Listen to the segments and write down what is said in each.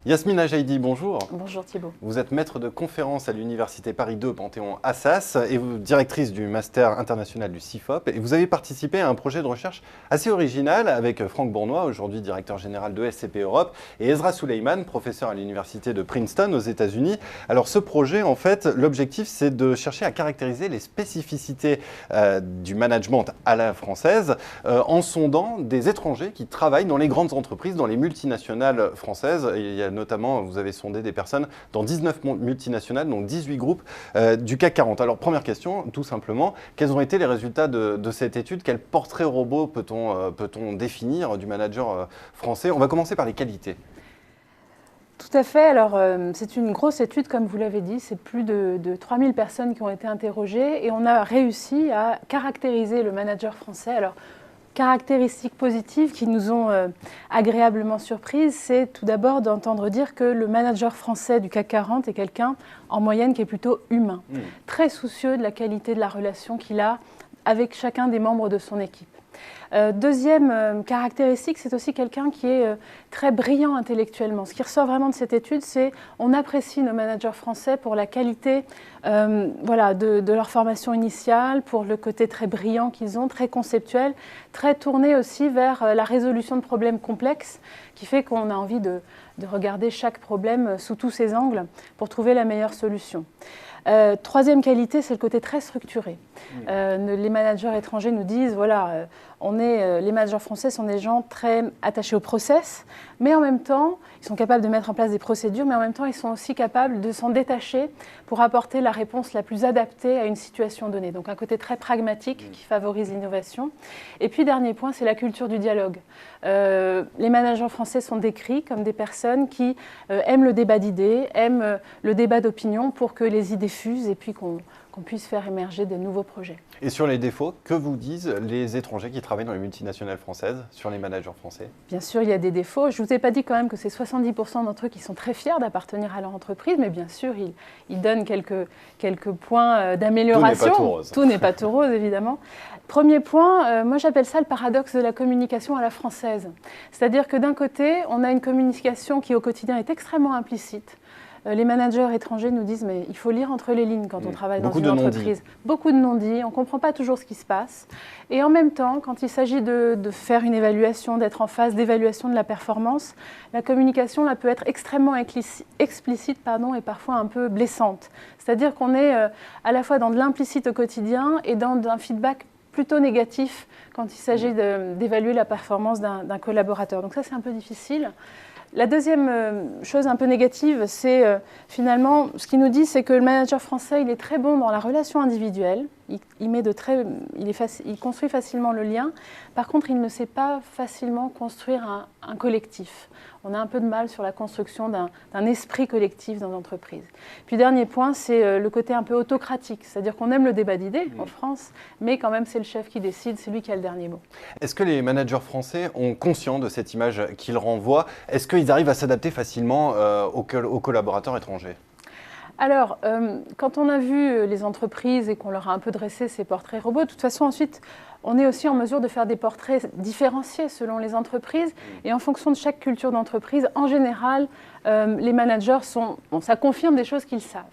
Yasmine Ajaïdi, bonjour. Bonjour Thibault. Vous êtes maître de conférence à l'Université Paris 2 Panthéon-Assas et vous directrice du Master international du CIFOP. Et vous avez participé à un projet de recherche assez original avec Franck Bournois, aujourd'hui directeur général de SCP Europe, et Ezra Suleiman, professeur à l'Université de Princeton aux États-Unis. Alors ce projet, en fait, l'objectif, c'est de chercher à caractériser les spécificités du management à la française en sondant des étrangers qui travaillent dans les grandes entreprises, dans les multinationales françaises. Et il y a notamment, vous avez sondé des personnes dans 19 multinationales, donc 18 groupes du CAC 40. Alors, première question, tout simplement, quels ont été les résultats de cette étude? Quel portrait robot peut-on définir du manager français? On va commencer par les qualités. Tout à fait. Alors, c'est une grosse étude, comme vous l'avez dit. C'est plus de 3000 personnes qui ont été interrogées et on a réussi à caractériser le manager français. Alors, caractéristiques positives qui nous ont agréablement surprises, c'est tout d'abord d'entendre dire que le manager français du CAC 40 est quelqu'un, en moyenne, qui est plutôt humain, très soucieux de la qualité de la relation qu'il a avec chacun des membres de son équipe. Deuxième caractéristique, c'est aussi quelqu'un qui est très brillant intellectuellement. Ce qui ressort vraiment de cette étude, c'est qu'on apprécie nos managers français pour la qualité de leur formation initiale, pour le côté très brillant qu'ils ont, très conceptuel, très tourné aussi vers la résolution de problèmes complexes, qui fait qu'on a envie de regarder chaque problème sous tous ses angles pour trouver la meilleure solution. Troisième qualité, c'est le côté très structuré. Les managers étrangers nous disent, voilà, les managers français sont des gens très attachés au process, mais en même temps, ils sont capables de mettre en place des procédures, mais en même temps, ils sont aussi capables de s'en détacher pour apporter la réponse la plus adaptée à une situation donnée. Donc un côté très pragmatique qui favorise l'innovation. Et puis, dernier point, c'est la culture du dialogue. Les managers français sont décrits comme des personnes qui aiment le débat d'idées, aiment le débat d'opinion pour que les idées fusent et puis qu'on puisse faire émerger de nouveaux projets. Et sur les défauts, que vous disent les étrangers qui travaillent dans les multinationales françaises sur les managers français? Bien sûr, il y a des défauts. Je ne vous ai pas dit quand même que c'est 70% d'entre eux qui sont très fiers d'appartenir à leur entreprise, mais bien sûr, ils donnent quelques points d'amélioration. Tout n'est pas tout rose, évidemment. Premier point, moi j'appelle ça le paradoxe de la communication à la française. C'est-à-dire que d'un côté, on a une communication qui au quotidien est extrêmement implicite. Les managers étrangers nous disent mais il faut lire entre les lignes quand on travaille dans une entreprise. Beaucoup de non-dits, on ne comprend pas toujours ce qui se passe. Et en même temps, quand il s'agit de faire une évaluation, d'être en phase d'évaluation de la performance, la communication là, peut être extrêmement explicite et parfois un peu blessante. C'est-à-dire qu'on est à la fois dans de l'implicite au quotidien et dans un feedback plutôt négatif quand il s'agit d'évaluer la performance d'un collaborateur. Donc ça, c'est un peu difficile. La deuxième chose un peu négative, c'est finalement, ce qu'il nous dit, c'est que le manager français, il est très bon dans la relation individuelle, il construit facilement le lien. Par contre, il ne sait pas facilement construire un collectif. On a un peu de mal sur la construction d'un esprit collectif dans l'entreprise. Puis dernier point, c'est le côté un peu autocratique, c'est-à-dire qu'on aime le débat d'idées en France, mais quand même c'est le chef qui décide, c'est lui qui a le dernier mot. Est-ce que les managers français ont conscience de cette image qu'ils renvoient? Est-ce qu'ils arrivent à s'adapter facilement aux collaborateurs étrangers? Alors, quand on a vu les entreprises et qu'on leur a un peu dressé ces portraits robots, de toute façon, ensuite, on est aussi en mesure de faire des portraits différenciés selon les entreprises. Et en fonction de chaque culture d'entreprise, en général, les managers ça confirme des choses qu'ils savent.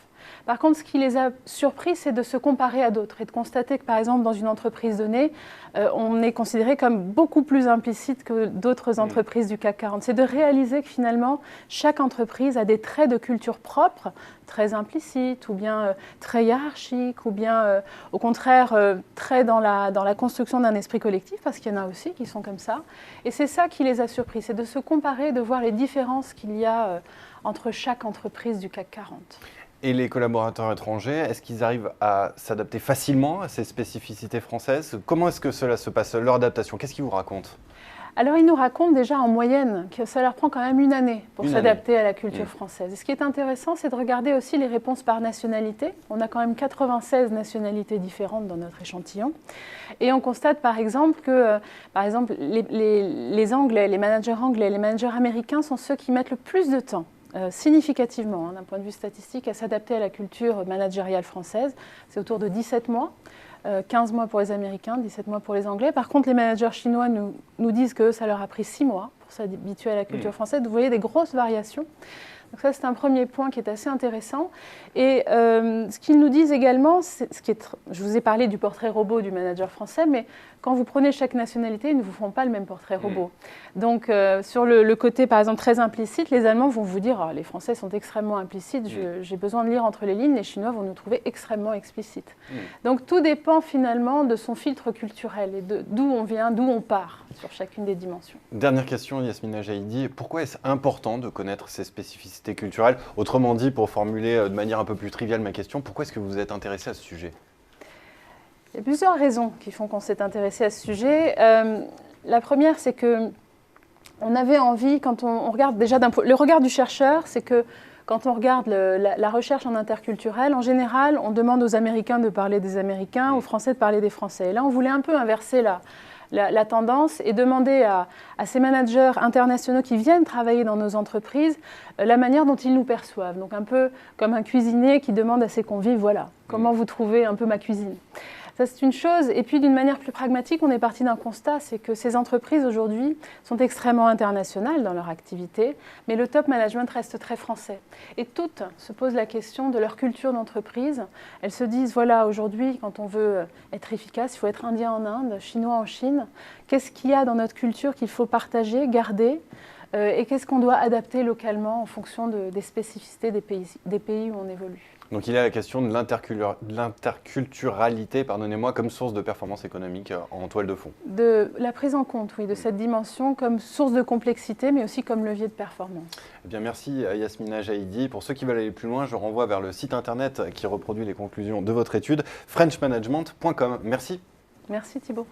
Par contre, ce qui les a surpris, c'est de se comparer à d'autres et de constater que, par exemple, dans une entreprise donnée, on est considéré comme beaucoup plus implicite que d'autres entreprises du CAC 40. C'est de réaliser que finalement, chaque entreprise a des traits de culture propres, très implicites, ou bien très hiérarchiques, ou bien, au contraire, très dans la construction d'un esprit collectif, parce qu'il y en a aussi qui sont comme ça. Et c'est ça qui les a surpris, c'est de se comparer, de voir les différences qu'il y a entre chaque entreprise du CAC 40. Et les collaborateurs étrangers, est-ce qu'ils arrivent à s'adapter facilement à ces spécificités françaises? Comment est-ce que cela se passe, leur adaptation? Qu'est-ce qu'ils vous racontent? Alors, ils nous racontent déjà en moyenne que ça leur prend quand même une année pour s'adapter à la culture française. Et ce qui est intéressant, c'est de regarder aussi les réponses par nationalité. On a quand même 96 nationalités différentes dans notre échantillon. Et on constate par exemple que les Anglais, les managers anglais, les managers américains sont ceux qui mettent le plus de temps significativement, d'un point de vue statistique, à s'adapter à la culture managériale française. C'est autour de 17 mois. 15 mois pour les Américains, 17 mois pour les Anglais. Par contre, les managers chinois nous disent que ça leur a pris 6 mois pour s'habituer à la culture française. Vous voyez des grosses variations. Donc ça, c'est un premier point qui est assez intéressant. Et ce qu'ils nous disent également, je vous ai parlé du portrait robot du manager français, mais quand vous prenez chaque nationalité, ils ne vous font pas le même portrait robot. Donc sur le côté, par exemple, très implicite, les Allemands vont vous dire les Français sont extrêmement implicites, j'ai besoin de lire entre les lignes, les Chinois vont nous trouver extrêmement explicites. Donc tout dépend finalement de son filtre culturel et d'où on vient, d'où on part sur chacune des dimensions. Dernière question, Yasmina Jaïdi, pourquoi est-ce important de connaître ces spécificités culturelles? Autrement dit, pour formuler de manière un peu plus triviale ma question, pourquoi est-ce que vous êtes intéressé à ce sujet? Il y a plusieurs raisons qui font qu'on s'est intéressé à ce sujet. La première, c'est que on avait envie, quand on regarde déjà le regard du chercheur, c'est que quand on regarde la recherche en interculturel, en général, on demande aux Américains de parler des Américains, aux Français de parler des Français. Et là, on voulait un peu inverser la tendance et demander à ces managers internationaux qui viennent travailler dans nos entreprises la manière dont ils nous perçoivent. Donc un peu comme un cuisinier qui demande à ses convives, voilà, comment vous trouvez un peu ma cuisine. Ça, c'est une chose. Et puis, d'une manière plus pragmatique, on est parti d'un constat, c'est que ces entreprises, aujourd'hui, sont extrêmement internationales dans leur activité, mais le top management reste très français. Et toutes se posent la question de leur culture d'entreprise. Elles se disent, voilà, aujourd'hui, quand on veut être efficace, il faut être indien en Inde, chinois en Chine. Qu'est-ce qu'il y a dans notre culture qu'il faut partager, garder et qu'est-ce qu'on doit adapter localement en fonction des spécificités des pays où on évolue. Donc il y a la question de l'interculturalité, pardonnez-moi, comme source de performance économique en toile de fond. De la prise en compte, oui, de cette dimension comme source de complexité, mais aussi comme levier de performance. Eh bien, merci Yasmina Jaïdi. Pour ceux qui veulent aller plus loin, je renvoie vers le site internet qui reproduit les conclusions de votre étude, frenchmanagement.com. Merci. Merci Thibault.